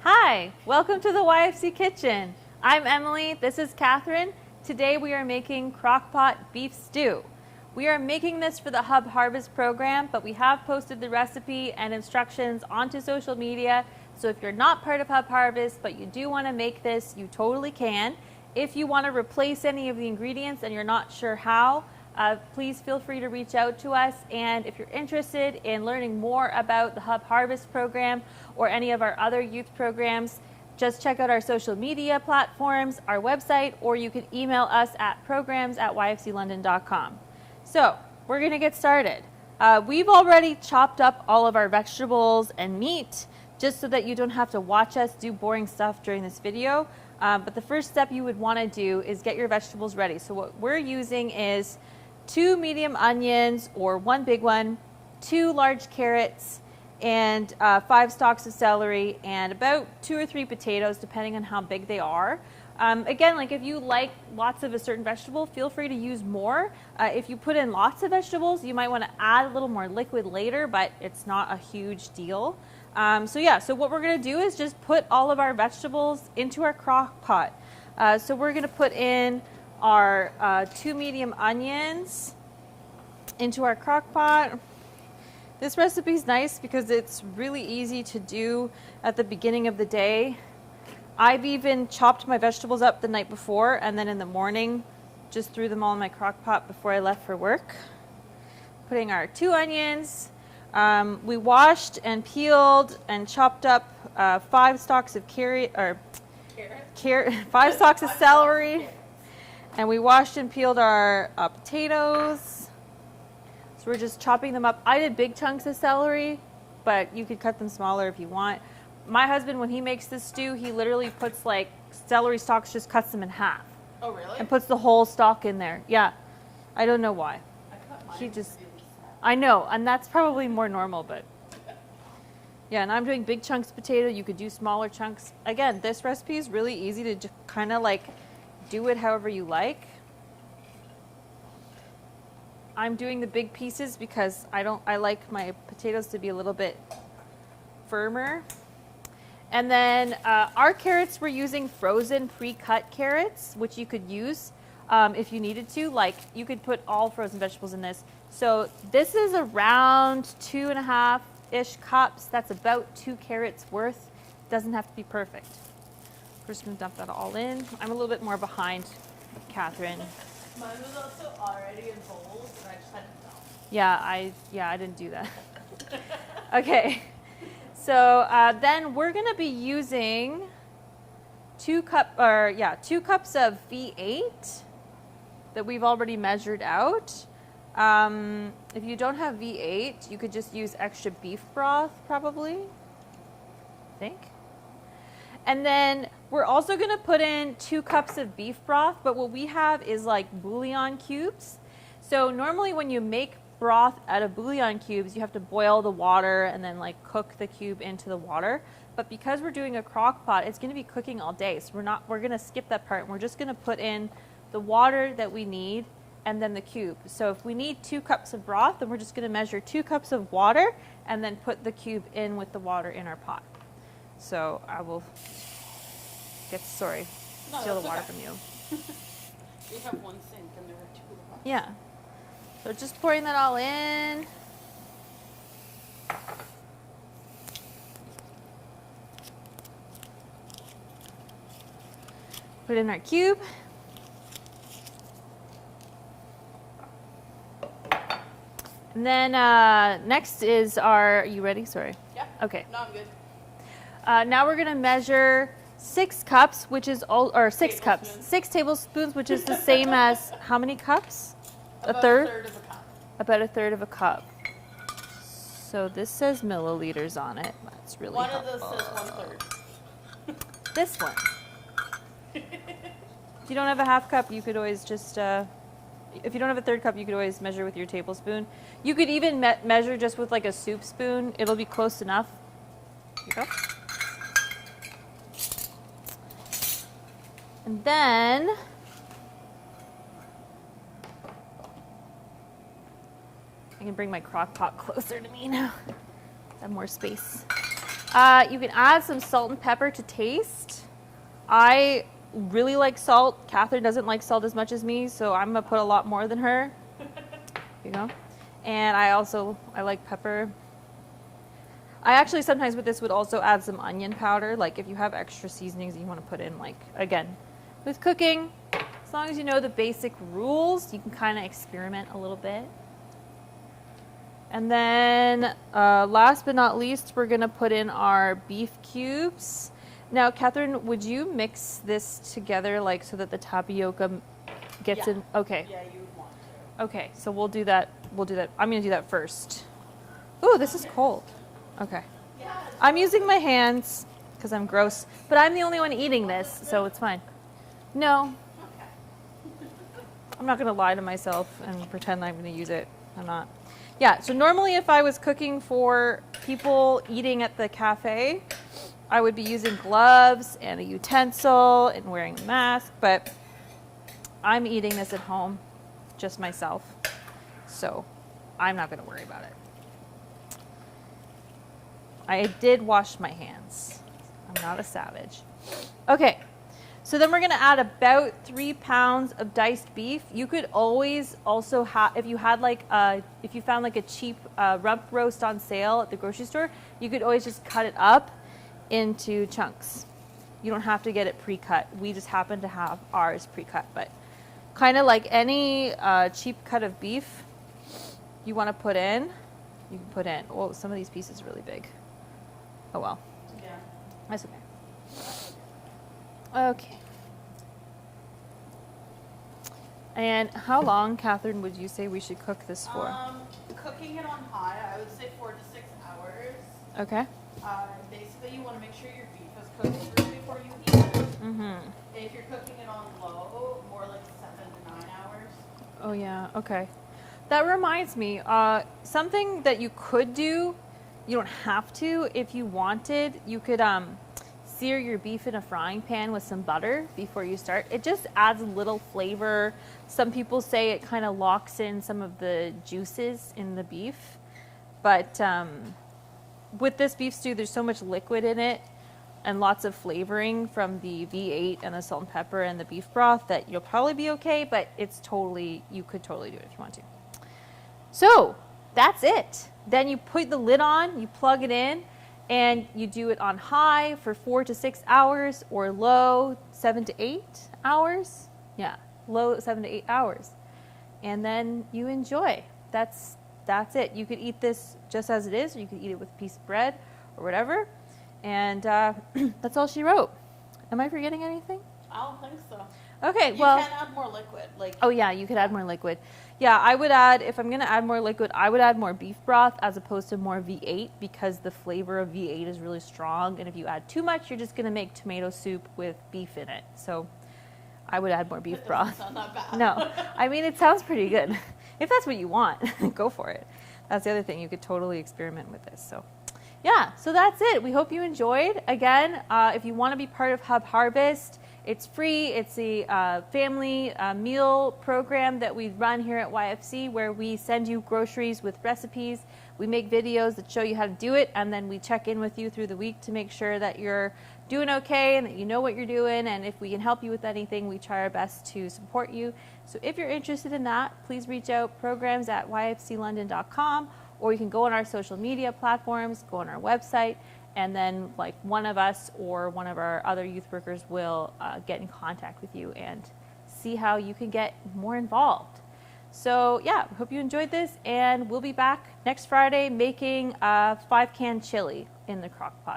Hi, welcome to the YFC Kitchen. I'm Emily, this is Catherine. Today we are making crockpot beef stew. We are making this for the Hub Harvest program, but we have posted the recipe and instructions onto social media. So if you're not part of Hub Harvest, but you do want to make this, you totally can. If you want to replace any of the ingredients and you're not sure how, please feel free to reach out to us. And if you're interested in learning more about the Hub Harvest program or any of our other youth programs, just check out our social media platforms, our website, or you can email us at programs@yfclondon.com. So we're going to get started. We've already chopped up all of our vegetables and meat just so that you don't have to watch us do boring stuff during this video. But the first step you would want to do is get your vegetables ready. So what we're using is 2 medium onions or 1 big one, 2 large carrots, and 5 stalks of celery, and about 2 or 3 potatoes, depending on how big they are. Again, like if you like lots of a certain vegetable, feel free to use more. If you put in lots of vegetables, you might want to add a little more liquid later, but it's not a huge deal. So what we're going to do is just put all of our vegetables into our crock pot. So we're going to put in our 2 medium onions into our crock pot. This recipe is nice because it's really easy to do at the beginning of the day. I've even chopped my vegetables up the night before and then in the morning just threw them all in my crock pot before I left for work. Putting our 2 onions. We washed and peeled and chopped up 5 stalks of 5 stalks of celery. And we washed and peeled our potatoes. So we're just chopping them up. I did big chunks of celery, but you could cut them smaller if you want. My husband, when he makes this stew, he literally puts like celery stalks, just cuts them in half. Oh, really? And puts the whole stalk in there. Yeah. I don't know why. He just, I know, and that's probably more normal, but yeah, and I'm doing big chunks of potato. You could do smaller chunks. Again, this recipe is really easy to just kind of like do it however you like. I'm doing the big pieces because I like my potatoes to be a little bit firmer. And then our carrots, we're using frozen pre-cut carrots, which you could use if you needed to. Like you could put all frozen vegetables in this. So this is around 2.5-ish cups. That's about 2 carrots worth. Doesn't have to be perfect. We're just gonna dump that all in. I'm a little bit more behind Catherine. Mine was also already in bowls, and I just had to dump. Yeah, I didn't do that. Okay, so then we're gonna be using 2 cups of V8 that we've already measured out. If you don't have V8, you could just use extra beef broth, probably. I think. And then we're also going to put in 2 cups of beef broth, but what we have is like bouillon cubes. So normally when you make broth out of bouillon cubes, you have to boil the water and then like cook the cube into the water. But because we're doing a crock pot, it's going to be cooking all day. So we're going to skip that part. And we're just going to put in the water that we need and then the cube. So if we need 2 cups of broth, then we're just going to measure 2 cups of water and then put the cube in with the water in our pot. So I will steal the water from you. We have 1 sink and there are 2 of us. Yeah. So just pouring that all in. Put in our cube. And then next is our, you ready? Sorry. Yeah. Okay. No, I'm good. Now we're going to measure 6 cups, which is 6 cups. Tablespoons. 6 tablespoons, which is the same as how many cups? About A third? A third of a cup. About a third of a cup. So this says milliliters on it. That's really One helpful. of those says 1/3. This one. If you don't have a half cup, you could always just, if you don't have a third cup, you could always measure with your tablespoon. You could even measure just with like a soup spoon. It'll be close enough. Here you go. And then I can bring my crock pot closer to me now. I have more space. You can add some salt and pepper to taste. I really like salt. Catherine doesn't like salt as much as me, so I'm gonna put a lot more than her. You know, and I like pepper. I actually sometimes with this would also add some onion powder, like if you have extra seasonings you want to put in, like again, with cooking, as long as you know the basic rules, you can kind of experiment a little bit. And then last but not least, we're gonna put in our beef cubes. Now, Catherine, would you mix this together like so that the tapioca gets in? Okay. Yeah, you would want to. Okay, so we'll do that. I'm gonna do that first. Ooh, this is cold. Okay. Yeah. I'm using my hands because I'm gross, but I'm the only one eating this, so it's fine. No, Okay. I'm not gonna lie to myself and pretend I'm gonna use it. I'm not. Yeah, so normally if I was cooking for people eating at the cafe, I would be using gloves and a utensil and wearing a mask, but I'm eating this at home, just myself, so I'm not gonna worry about it. I did wash my hands. I'm not a savage. Okay, so then we're gonna add about 3 pounds of diced beef. You could always also have, if you found like a cheap rump roast on sale at the grocery store, you could always just cut it up into chunks. You don't have to get it pre-cut. We just happen to have ours pre-cut, but kind of like any cheap cut of beef you want to put in, you can put in. Oh, some of these pieces are really big. Oh well. Yeah. That's okay. Okay. And how long, Catherine, would you say we should cook this for? Cooking it on high, I would say 4 to 6 hours. Okay. Basically, you want to make sure your beef is cooked through before you eat it. Mm-hmm. If you're cooking it on low, more like 7 to 9 hours. Oh yeah, okay. That reminds me, something that you could do, you don't have to, if you wanted, you could sear your beef in a frying pan with some butter before you start. It just adds a little flavor. Some people say it kind of locks in some of the juices in the beef. But with this beef stew, there's so much liquid in it and lots of flavoring from the V8 and the salt and pepper and the beef broth that you'll probably be okay, but you could totally do it if you want to. So that's it. Then you put the lid on, you plug it in, and you do it on high for 4 to 6 hours or low 7 to 8 hours. Yeah, low 7 to 8 hours. And then you enjoy. That's it. You could eat this just as it is, or you could eat it with a piece of bread or whatever. And that's all she wrote. Am I forgetting anything? I don't think so. Okay, You well. can add more liquid. Oh yeah, you could add more liquid. Yeah, I would add, if I'm gonna add more liquid, I would add more beef broth as opposed to more V8 because the flavor of V8 is really strong. And if you add too much, you're just gonna make tomato soup with beef in it. So I would add more beef That broth. doesn't sound that bad. No, I mean, it sounds pretty good. If that's what you want, go for it. That's the other thing. You could totally experiment with this. So yeah, so that's it. We hope you enjoyed. Again, if you want to be part of Hub Harvest, it's free. It's a family meal program that we run here at YFC where we send you groceries with recipes. We make videos that show you how to do it, and then we check in with you through the week to make sure that you're doing okay and that you know what you're doing. And if we can help you with anything, we try our best to support you. So if you're interested in that, please reach out, programs@yfclondon.com, or you can go on our social media platforms, go on our website, and then like one of us or one of our other youth workers will get in contact with you and see how you can get more involved. So yeah, hope you enjoyed this, and we'll be back next Friday making 5-can chili in the crock pot.